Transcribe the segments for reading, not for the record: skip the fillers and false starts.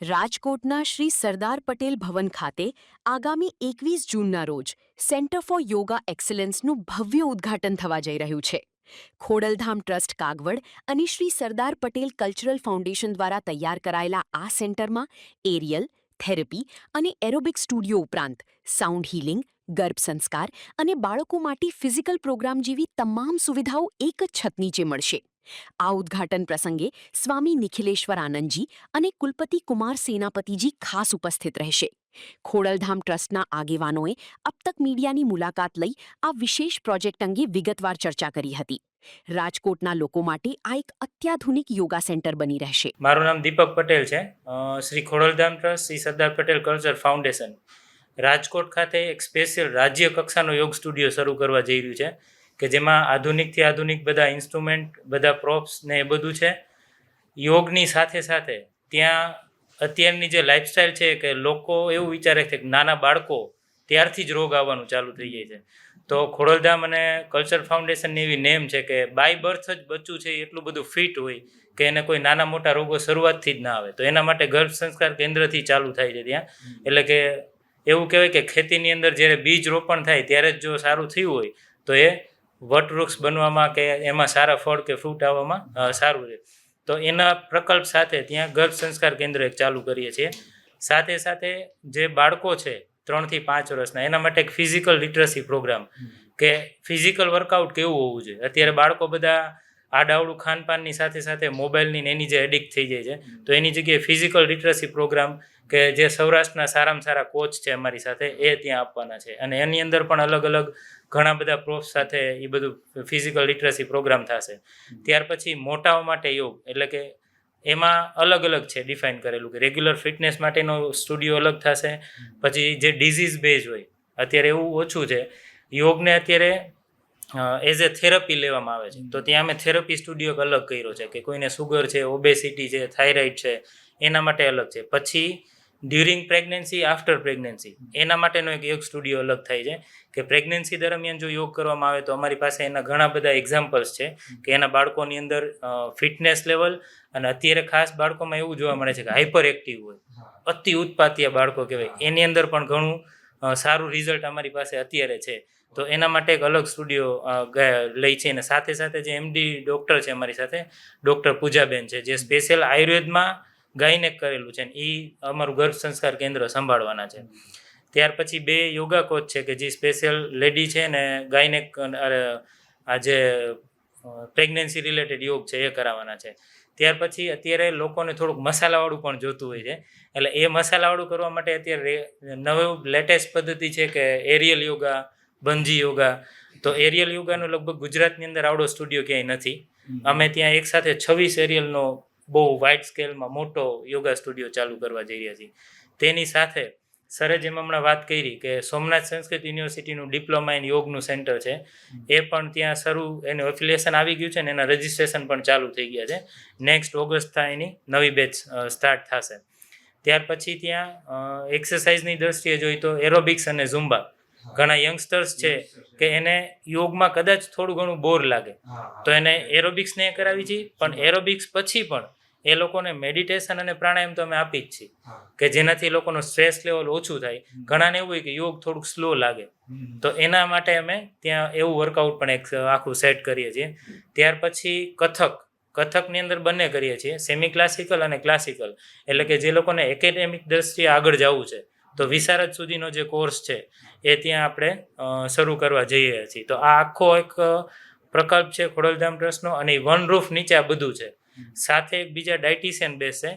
રાજકોટના શ્રી સરદાર પટેલ ભવન ખાતે આગામી 21 જૂનના રોજ સેન્ટર ફોર યોગા એક્સલન્સનું ભવ્ય ઉદ્ઘાટન થવા જઈ રહ્યું છે. ખોડલધામ ટ્રસ્ટ કાગવડ અને શ્રી સરદાર પટેલ કલ્ચરલ ફાઉન્ડેશન દ્વારા તૈયાર કરાયેલા આ સેન્ટરમાં એરિયલ, થેરપી અને એરોબિક સ્ટુડિયો ઉપરાંત સાઉન્ડ હીલિંગ, ગર્ભ સંસ્કાર અને બાળકો માટે ફિઝિકલ પ્રોગ્રામ જેવી તમામ સુવિધાઓ એક જ છત નીચે મળશે. આ ઉદ્ઘાટન પ્રસંગે સ્વામી નિખિલેશ્વર આનંદજી અને કુલપતિ કુમાર સેનાપતિજી ખાસ ઉપસ્થિત રહેશે. ખોડલધામ ટ્રસ્ટના આગેવાનોએ અબ તક મીડિયાની મુલાકાત લઈ આ વિશેષ પ્રોજેક્ટ અંગે વિગતવાર ચર્ચા કરી હતી. રાજકોટના લોકો માટે આ એક અત્યાધુનિક યોગા સેન્ટર બની રહેશે. મારું નામ દીપક પટેલ છે. Shri Khodaldham trust, Shri Sardar Patel culture foundation Rajkot ખાતે એક સ્પેશિયલ રાજ્ય કક્ષાનો યોગ સ્ટુડિયો શરૂ કરવા જઈ રહ્યું છે કે જેમાં આધુનિકથી આધુનિક બધા ઇન્સ્ટ્રુમેન્ટ, બધા પ્રોપ્સ ને એ બધું છે. યોગની સાથે સાથે ત્યાં અત્યારની જે લાઈફસ્ટાઈલ છે કે લોકો એવું વિચારે છે કે નાના બાળકો ત્યારથી જ રોગ આવવાનું ચાલુ થઈ જાય છે. તો ખોડલધામ અને કલ્ચર ફાઉન્ડેશનની એવી નેમ છે કે બાય બર્થ જ બચ્ચું છે એટલું બધું ફિટ હોય કે એને કોઈ નાના મોટા રોગો શરૂઆતથી જ ના આવે. તો એના માટે ગર્ભ સંસ્કાર કેન્દ્રથી ચાલુ થાય છે ત્યાં. એટલે કે એવું કહેવાય કે ખેતીની અંદર જ્યારે બીજ રોપણ થાય ત્યારે જ જો સારું થયું હોય તો એ વટવૃક્ષ બનવામાં કે એમાં સારા ફળ કે ફ્રૂટ આવવામાં સારું રહે. તો એના પ્રકલ્પ સાથે ત્યાં ગર્ભ સંસ્કાર કેન્દ્ર એક ચાલુ કરીએ છીએ. સાથે સાથે જે બાળકો છે 3 થી 5 વર્ષના, એના માટે એક ફિઝિકલ લિટરસી પ્રોગ્રામ કે ફિઝિકલ વર્કઆઉટ કેવું હોવું જોઈએ. અત્યારે બાળકો બધા આડાવડું ખાનપાનની સાથે સાથે મોબાઈલની એની જે એડિક્ટ થઈ જાય છે, તો એની જગ્યાએ ફિઝિકલ લિટરસી પ્રોગ્રામ કે જે સૌરાષ્ટ્રના સારામાં સારા કોચ છે અમારી સાથે એ ત્યાં આપવાના છે. અને એની અંદર પણ અલગ અલગ ઘણા બધા પ્રોફ સાથે એ બધું ફિઝિકલ લિટરસી પ્રોગ્રામ થશે. ત્યાર પછી મોટાઓ માટે યોગ, એટલે કે એમાં અલગ અલગ છે ડિફાઇન કરેલું કે રેગ્યુલર ફિટનેસ માટેનો સ્ટુડિયો અલગ થશે. પછી જે ડિઝીઝ બેઝ હોય, અત્યારે એવું ઓછું છે, યોગને અત્યારે એઝ એ થેરપી લેવામાં આવે છે. તો ત્યાં અમે થેરપી સ્ટુડિયો અલગ કર્યો છે કે કોઈને સુગર છે, ઓબેસિટી છે, થાઇરોઇડ છે, એના માટે અલગ છે. પછી ડ્યુરિંગ પ્રેગ્નન્સી, આફ્ટર પ્રેગ્નન્સી એના માટેનો એક યોગ સ્ટુડિયો અલગ થાય છે કે પ્રેગ્નન્સી દરમિયાન જો યોગ કરવામાં આવે તો અમારી પાસે એના ઘણા બધા એક્ઝામ્પલ્સ છે કે એના બાળકોની અંદર ફિટનેસ લેવલ, અને અત્યારે ખાસ બાળકોમાં એવું જોવા મળે છે કે હાઇપર એક્ટિવ હોય, અતિ ઉત્પાતીય બાળકો કહેવાય, એની અંદર પણ ઘણું સારું રિઝલ્ટ અમારી પાસે અત્યારે છે. તો એના માટે એક અલગ સ્ટુડિયો લઈ છે. અને સાથે સાથે જે એમડી ડૉક્ટર છે અમારી સાથે, ડૉક્ટર પૂજાબેન છે, જે સ્પેશિયલ આયુર્વેદમાં ગાયનેક કરેલું છે, એ અમારું ગર્ભ સંસ્કાર કેન્દ્ર સંભાળવાના છે. ત્યાર પછી 2 યોગા કોચ છે કે જે સ્પેશિયલ લેડી છે ને ગાયનેક આ જે પ્રેગ્નન્સી રિલેટેડ યોગ છે એ કરાવવાના છે. ત્યાર પછી અત્યારે લોકોને થોડુંક મસાલાવાળું પણ જોતું હોય છે, એટલે એ મસાલાવાળું કરવા માટે અત્યારે નવું લેટેસ્ટ પદ્ધતિ છે કે એરિયલ યોગા, બંજી યોગા. તો એરિયલ યોગાનો લગભગ ગુજરાતની અંદર આવડો સ્ટુડિયો ક્યાંય નથી. અમે ત્યાં એકસાથે 26 એરિયલનો બહુ વાઇડ સ્કેલમાં મોટો યોગા સ્ટુડિયો ચાલુ કરવા જઈ રહ્યા છીએ. તેની સાથે સરે જેમ હમણાં વાત કરી કે સોમનાથ સંસ્કૃત યુનિવર્સિટીનું ડિપ્લોમા ઇન યોગનું સેન્ટર છે, એ પણ ત્યાં એનું એફિલિએશન આવી ગયું છે ને એના રજિસ્ટ્રેશન પણ ચાલુ થઈ ગયા છે. નેક્સ્ટ ઓગસ્ટથી એની નવી બેચ સ્ટાર્ટ થશે. ત્યાર પછી ત્યાં એક્સરસાઇઝની દ્રષ્ટિએ જોઈએ તો એરોબિક્સ અને ઝુમ્બા. ઘણા યંગસ્ટર્સ છે કે એને યોગમાં કદાચ થોડું ઘણું બોર લાગે તો એને એરોબિક્સને કરાવી છીએ, પણ એરોબિક્સ પછી પણ એ લોકોને મેડિટેશન અને પ્રાણાયામ તો અમે આપી જ છીએ કે જેનાથી લોકોનો સ્ટ્રેસ લેવલ ઓછું થાય. ઘણાને એવું હોય કે યોગ થોડુંક સ્લો લાગે, તો એના માટે અમે ત્યાં એવું વર્કઆઉટ પણ એક આખું સેટ કરીએ છીએ. ત્યાર પછી કથકની અંદર બંને કરીએ છીએ, સેમી ક્લાસિકલ અને ક્લાસિકલ. એટલે કે જે લોકોને એકેડેમિક દ્રષ્ટિએ આગળ જવું છે તો વિશારદ સુધીનો જે કોર્સ છે એ ત્યાં આપણે શરૂ કરવા જઈ રહ્યા છીએ. તો આ આખો એક પ્રકલ્પ છે ખોડલધામ ટ્રસ્ટનો, અને 1 રૂફ નીચે આ બધું છે. સાથે બીજા ડાયટિશિયન બેસે.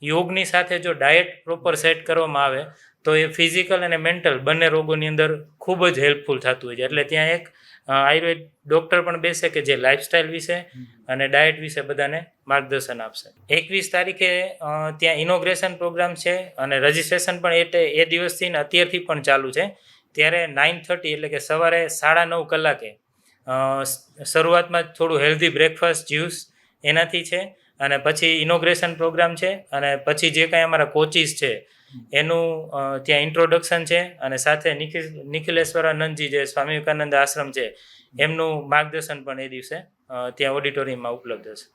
યોગની સાથે જો ડાયટ પ્રોપર સેટ કરવામાં આવે તો એ ફિઝિકલ અને મેન્ટલ બંને રોગોની અંદર ખૂબ જ હેલ્પફુલ થતું હોય છે. એટલે ત્યાં એક આયુર્વેદ ડૉક્ટર પણ બેસે કે જે લાઇફસ્ટાઈલ વિશે અને ડાયટ વિશે બધાને માર્ગદર્શન આપશે. 21 તારીખે ત્યાં ઇનોગ્રેશન પ્રોગ્રામ છે અને રજિસ્ટ્રેશન પણ એ દિવસથી ને અત્યારથી પણ ચાલુ છે. ત્યારે 9:30 એટલે કે સવારે 9:30 કલાકે શરૂઆતમાં થોડું હેલ્ધી બ્રેકફાસ્ટ, જ્યુસ એનાથી છે, અને પછી ઇનોગ્રેશન પ્રોગ્રામ છે, અને પછી જે કાંઈ અમારા કોચિસ છે એનું ત્યાં ઇન્ટ્રોડક્શન છે, અને સાથે નિખિલેશ્વરાનંદજી જે સ્વામી વિવેકાનંદ આશ્રમ છે એમનું માર્ગદર્શન પણ એ દિવસે ત્યાં ઓડિટોરિયમમાં ઉપલબ્ધ છે.